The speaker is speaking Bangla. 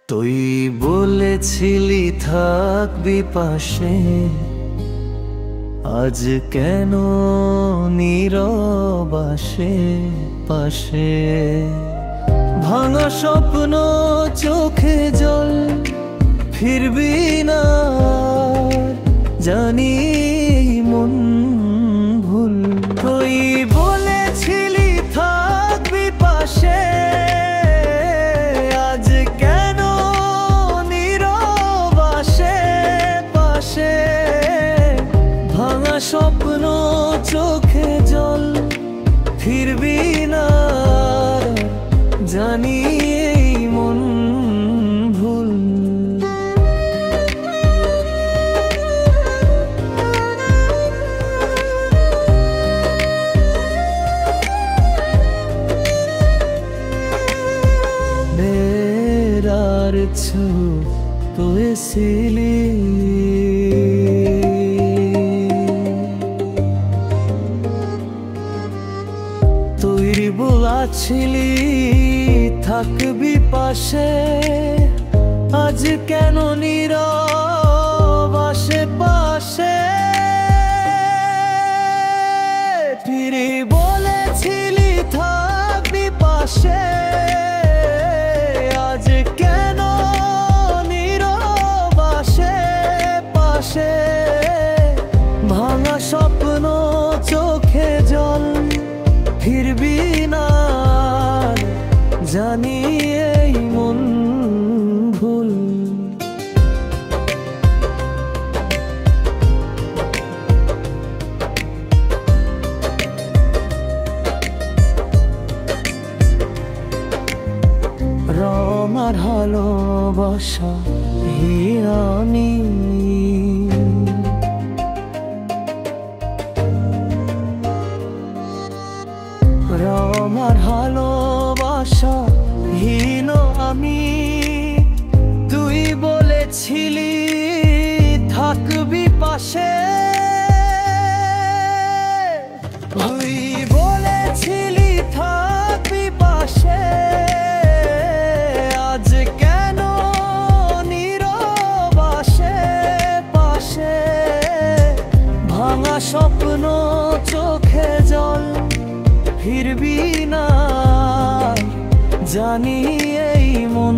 তুই বলেছিলি থাকবি পাশে, আজ কেন নীরব আসে পাশে? ভাঙা স্বপ্ন চোখে জল, ফিরবি না জানি মন ভুল। তুই বলেছিলি থাকবি পাশে, আজ কেন নীরব আসে পাশে? ভাঙা স্বপ্ন চোখে জল, ফিরবি না জানি এই মন ভুল। বেড়ার তুই ছিলি, তুই বলেছিলি থাকবি পাশে, আজ কেন নীরব আসে পাশে? ফিরে বলেছিলি থাকবি পাশে, আজ কেন নীরব আসে পাশে? ভাঙা স্বপ্ন চোখে জল, ফিরবি না জানি এই মন ভুল। রমার ভালোবাসা হিরানি, রমার ভালোবাসা হীন আমি। তুই বলেছিলি থাকবি পাশে, তুই বলেছিলি থাকবি পাশে, আজ কেন নীরব আসে পাশে? ভাঙা স্বপ্ন চোখে জল, ফিরবি না জানি এই মন